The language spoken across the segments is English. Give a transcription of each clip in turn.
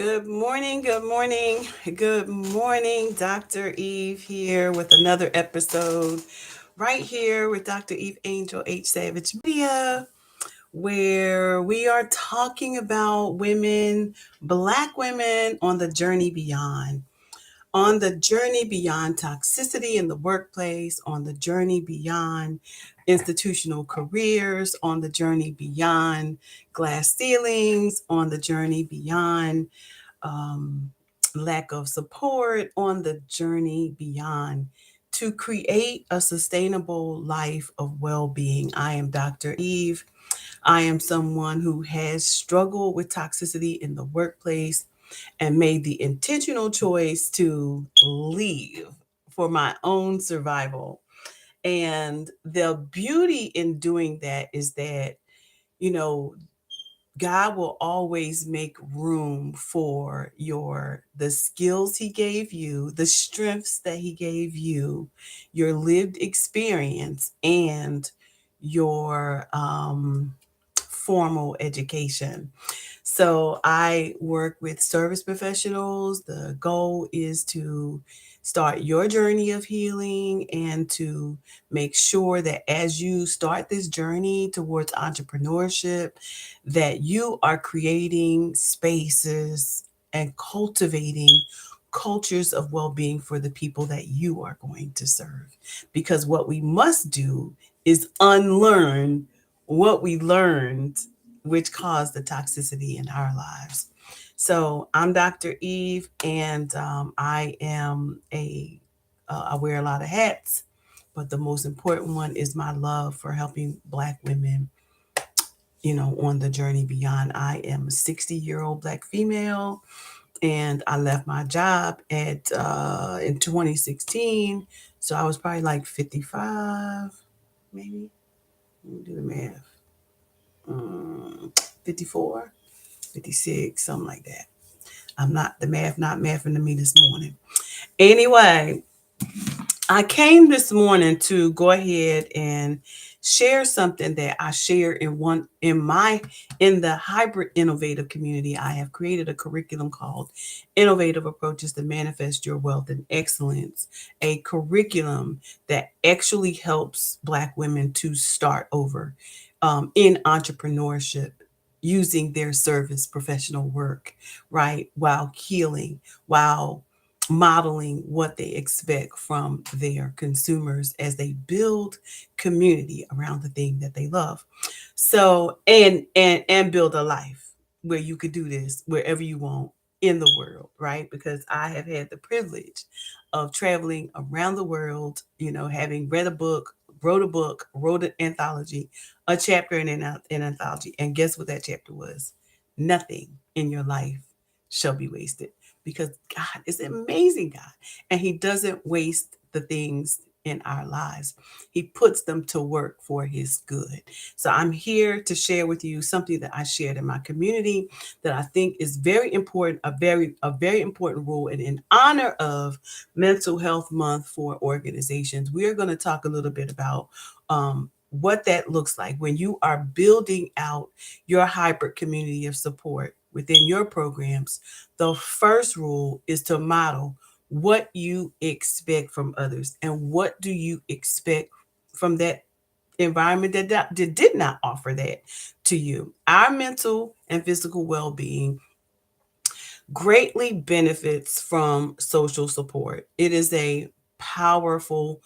Good morning, good morning, good morning. Dr. Eve here with another episode right here with Dr. Eve Angel H. Savage Media, where we are talking about women, Black women on the journey beyond. On the journey beyond toxicity in the workplace, on the journey beyond institutional careers, on the journey beyond glass ceilings, on the journey beyond um, lack of support, on the journey beyond to create a sustainable life of well being. I am Dr. Eve. I am someone who has struggled with toxicity in the workplace and made the intentional choice to leave for my own survival. And the beauty in doing that is that, you know, God will always make room for the skills he gave you, the strengths that he gave you, your lived experience, and your formal education. So I work with service professionals. The goal is to start your journey of healing and to make sure that as you start this journey towards entrepreneurship, that you are creating spaces and cultivating cultures of well-being for the people that you are going to serve. Because what we must do is unlearn what we learned, which caused the toxicity in our lives. So I'm Dr. Eve, and I wear a lot of hats, but the most important one is my love for helping Black women, on the journey beyond. I am a 60-year-old Black female, and I left my job at in 2016. So I was probably like 55, maybe. Let me do the math. 54, 56, something like that. I'm not the math, not mathing to me this morning. Anyway, I came this morning to go ahead and share something that I share in the hybrid innovative community. I have created a curriculum called Innovative Approaches to Manifest Your Wealth and Excellence, a curriculum that actually helps Black women to start over in entrepreneurship using their service professional work, right? While healing, while modeling what they expect from their consumers as they build community around the thing that they love. So and build a life where you could do this wherever you want in the world, right? Because I have had the privilege of traveling around the world, having read a book, wrote an anthology, a chapter in an anthology. And guess what that chapter was? Nothing in your life shall be wasted, because God is an amazing God, and He doesn't waste the things in our lives. He puts them to work for His good. So I'm here to share with you something that I shared in my community that I think is very important, a very important role, and in honor of Mental Health Month for organizations. We are going to talk a little bit about what that looks like when you are building out your hybrid community of support within your programs. The first rule is to model what you expect from others, and what do you expect from that environment that did not offer that to you. Our mental and physical well-being greatly benefits from social support. It is a powerful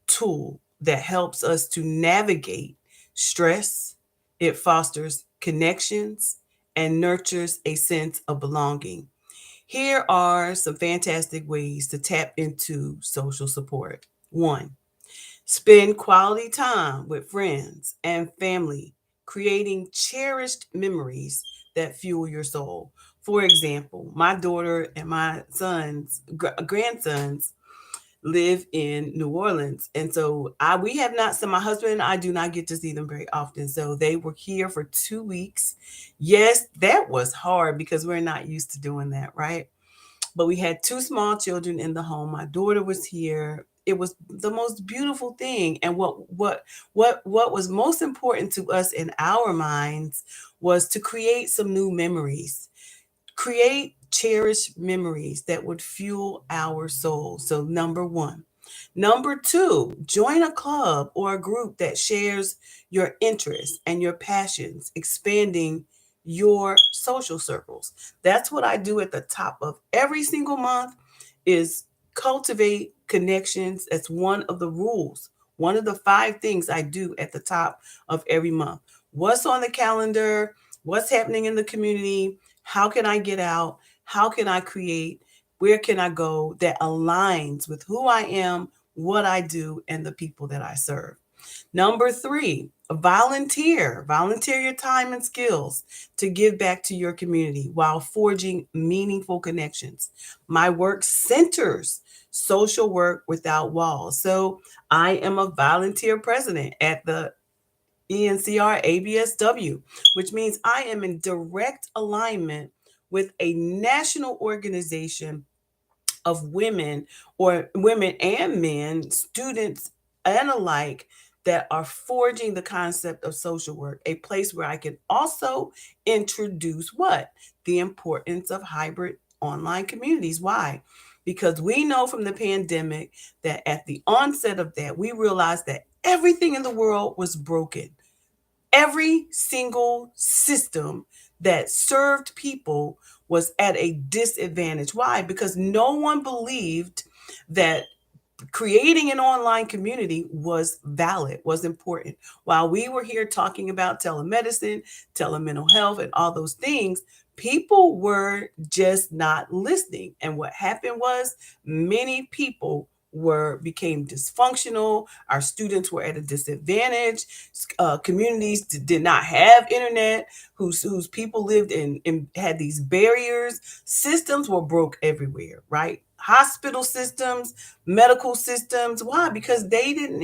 tool that helps us to navigate stress. It fosters connections and nurtures a sense of belonging. Here are some fantastic ways to tap into social support. One, spend quality time with friends and family, creating cherished memories that fuel your soul. For example, my daughter and my grandsons live in New Orleans. And so we have not, so my husband and I do not get to see them very often. So they were here for 2 weeks. Yes, that was hard because we're not used to doing that, right? But we had two small children in the home. My daughter was here. It was the most beautiful thing. And what was most important to us in our minds was to create some new memories, create cherish memories that would fuel our souls. So, number one. Number two, join a club or a group that shares your interests and your passions, expanding your social circles. That's what I do at the top of every single month is cultivate connections. That's one of the rules. One of the five things I do at the top of every month. What's on the calendar? What's happening in the community? How can I get out? How can I create? Where can I go that aligns with who I am, what I do, and the people that I serve? Number three, volunteer. Volunteer your time and skills to give back to your community while forging meaningful connections. My work centers social work without walls. So I am a volunteer president at the ENCR ABSW, which means I am in direct alignment with a national organization of women or women and men, students and alike, that are forging the concept of social work, a place where I can also introduce what? The importance of hybrid online communities. Why? Because we know from the pandemic that at the onset of that, we realized that everything in the world was broken. Every single system that served people was at a disadvantage. Why? Because no one believed that creating an online community was valid, was important. While we were here talking about telemedicine, telemental health, and all those things, people were just not listening. And what happened was many people became dysfunctional. Our students were at a disadvantage. Communities did not have internet, whose people lived in had these barriers. Systems were broke everywhere, right? Hospital systems, medical systems. Why? Because they didn't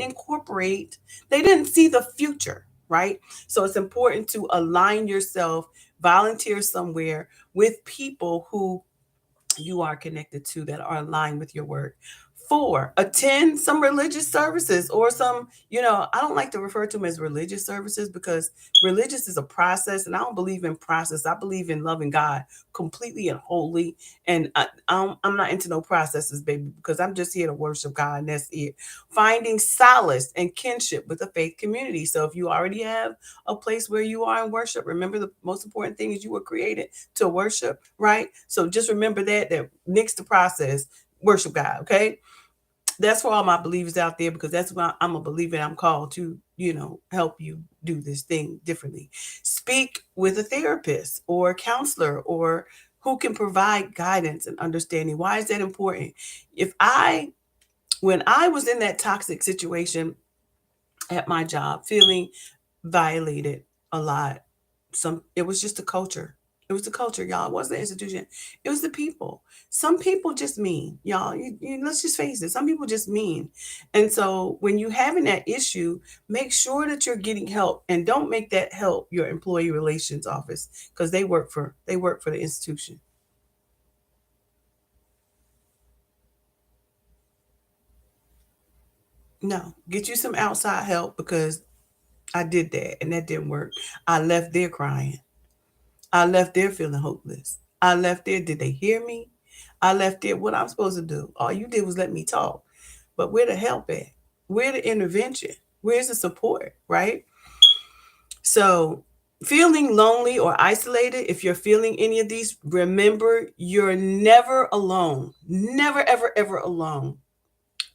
see the future, right? So it's important to align yourself, volunteer somewhere with people who you are connected to that are aligned with your work. Four, attend some religious services or some, I don't like to refer to them as religious services because religious is a process and I don't believe in process. I believe in loving God completely and wholly. And I'm not into no processes, baby, because I'm just here to worship God and that's it. Finding solace and kinship with the faith community. So if you already have a place where you are in worship, remember the most important thing is you were created to worship, right? So just remember that next to process, worship God, okay? That's for all my believers out there because that's why I'm a believer and I'm called to, help you do this thing differently. Speak with a therapist or a counselor or who can provide guidance and understanding. Why is that important? If I When I was in that toxic situation at my job, feeling violated a lot. It was just the culture. It was the culture, y'all. It wasn't the institution. It was the people. Some people just mean, y'all. Let's just face it. Some people just mean. And so when you having that issue, make sure that you're getting help and don't make that help your employee relations office because they work for the institution. No, get you some outside help because I did that and that didn't work. I left there crying. I left there feeling hopeless. I left there, did they hear me? I left there, what I'm supposed to do? All you did was let me talk. But where the help at? Where the intervention? Where's the support, right? So, feeling lonely or isolated, if you're feeling any of these, remember you're never alone. Never, ever, ever alone.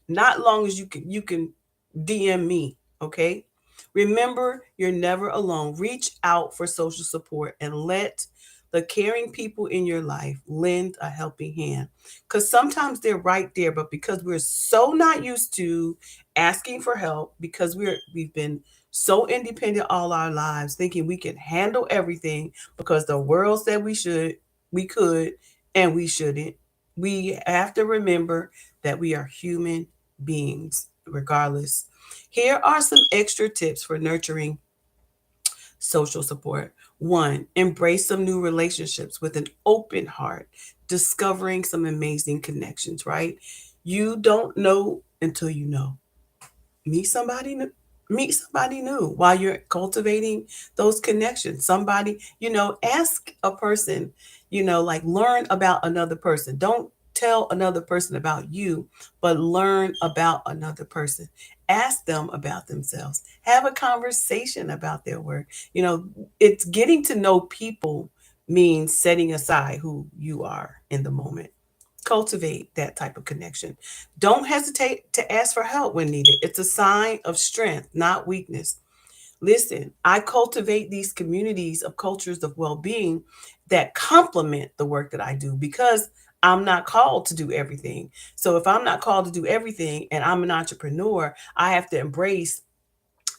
Not long as you can DM me, okay? Remember, you're never alone. Reach out for social support and let the caring people in your life lend a helping hand. Because sometimes they're right there, but because we're so not used to asking for help, because we've been so independent all our lives, thinking we can handle everything because the world said we could, and we shouldn't. We have to remember that we are human beings, regardless. Here are some extra tips for nurturing social support. One, embrace some new relationships with an open heart, discovering some amazing connections, right? You don't know until you know. Meet somebody new. Meet somebody new while you're cultivating those connections. Somebody, ask a person, like learn about another person. Don't tell another person about you, but learn about another person. Ask them about themselves. Have a conversation about their work. You know, it's getting to know people means setting aside who you are in the moment. Cultivate that type of connection. Don't hesitate to ask for help when needed. It's a sign of strength, not weakness. Listen, I cultivate these communities of cultures of well being that complement the work that I do because I'm not called to do everything. So if I'm not called to do everything and I'm an entrepreneur, I have to embrace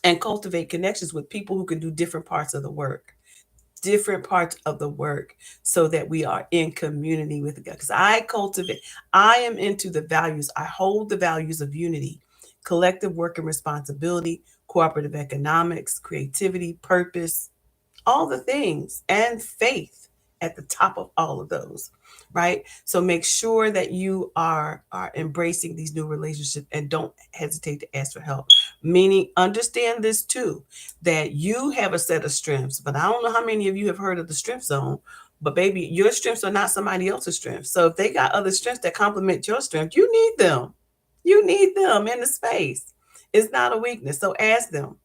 and cultivate connections with people who can do different parts of the work so that we are in community with God. Because I am into the values, I hold the values of unity, collective work and responsibility, cooperative economics, creativity, purpose, all the things, and faith at the top of all of those, right? So make sure that you are embracing these new relationships and don't hesitate to ask for help. Meaning, understand this too, that you have a set of strengths, but I don't know how many of you have heard of the strength zone. But baby, your strengths are not somebody else's strengths. So if they got other strengths that complement your strength, you need them. You need them in the space. It's not a weakness. So ask them.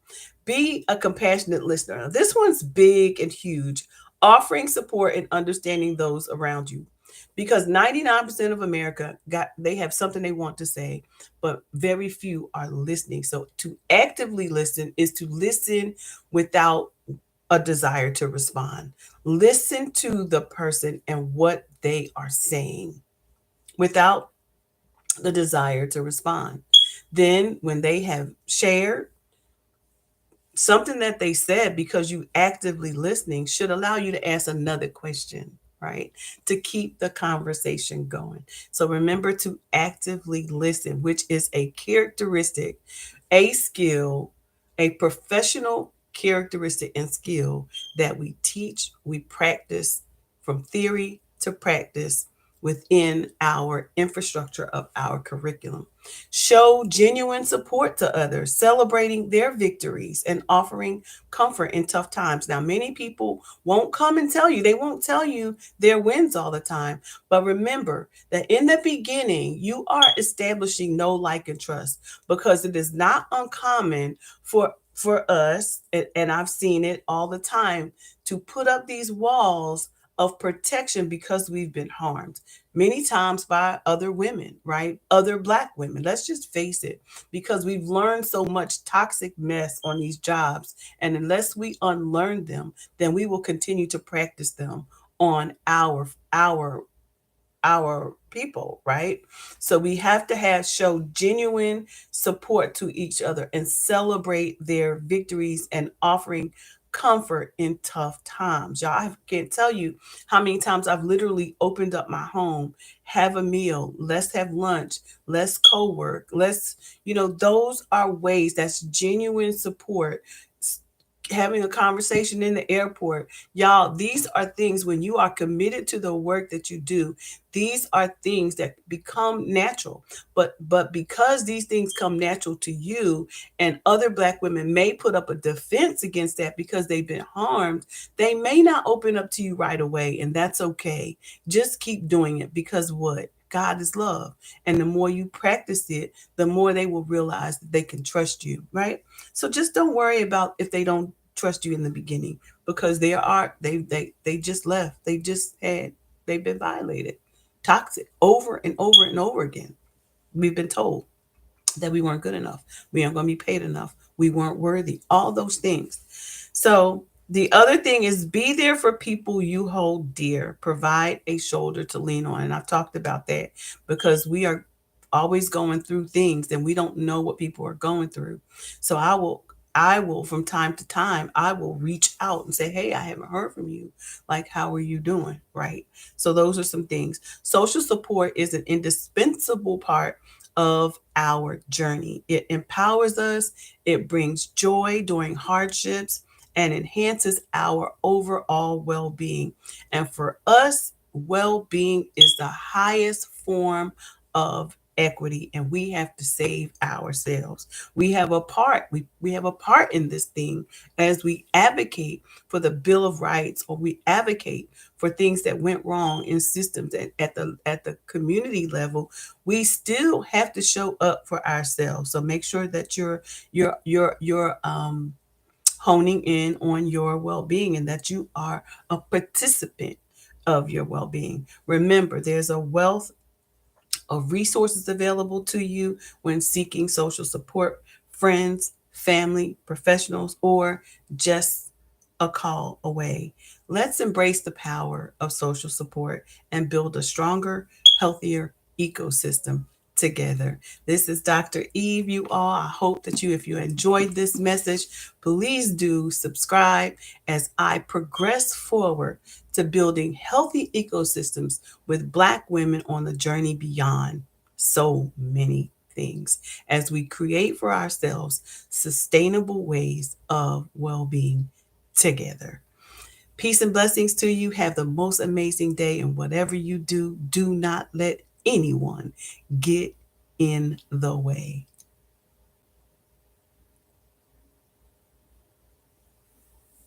Be a compassionate listener. This one's big and huge, offering support and understanding those around you. Because 99% of America they have something they want to say, but very few are listening. So to actively listen is to listen without a desire to respond. Listen to the person and what they are saying without the desire to respond. Then when they have shared something that they said, because you actively listening should allow you to ask another question, right? To keep the conversation going. So remember to actively listen, which is a characteristic, a skill, a professional characteristic and skill that we teach, we practice from theory to practice within our infrastructure of our curriculum. Show genuine support to others, celebrating their victories and offering comfort in tough times. Now, many people won't come and tell you, they won't tell you their wins all the time. But remember that in the beginning, you are establishing know, like, and trust, because it is not uncommon for us, and I've seen it all the time, to put up these walls of protection because we've been harmed many times by other women, right? Other Black women. Let's just face it, because we've learned so much toxic mess on these jobs. And unless we unlearn them, then we will continue to practice them on our people, right? So we have to show genuine support to each other and celebrate their victories and offering comfort in tough times. Y'all, I can't tell you how many times I've literally opened up my home, have a meal, let's have lunch, let's co-work, those are ways that's genuine support. Having a conversation in the airport. Y'all, these are things when you are committed to the work that you do, these are things that become natural. But because these things come natural to you, and other Black women may put up a defense against that because they've been harmed, they may not open up to you right away, and that's okay. Just keep doing it, because what? God is love. And the more you practice it, the more they will realize that they can trust you, right? So just don't worry about if they don't trust you in the beginning, because they just left. They've been violated. Toxic over and over and over again. We've been told that we weren't good enough. We aren't going to be paid enough. We weren't worthy. All those things. So the other thing is, be there for people you hold dear. Provide a shoulder to lean on. And I've talked about that, because we are always going through things and we don't know what people are going through. So I will from time to time, I will reach out and say, hey, I haven't heard from you. Like, how are you doing? Right. So those are some things. Social support is an indispensable part of our journey. It empowers us, it brings joy during hardships, and enhances our overall well being. And for us, well being is the highest form of equity, and we have to save ourselves. We have a part. We have a part in this thing as we advocate for the Bill of Rights, or we advocate for things that went wrong in systems at the community level. We still have to show up for ourselves. So make sure that you're honing in on your well-being, and that you are a participant of your well-being. Remember, there's a wealth of resources available to you when seeking social support: friends, family, professionals, or just a call away. Let's embrace the power of social support and build a stronger, healthier ecosystem together. This is Dr. Eve. You all, I hope that if you enjoyed this message, please do subscribe as I progress forward to building healthy ecosystems with Black women on the journey beyond so many things, as we create for ourselves sustainable ways of well being together. Peace and blessings to you. Have the most amazing day. And whatever you do, do not let anyone get in the way.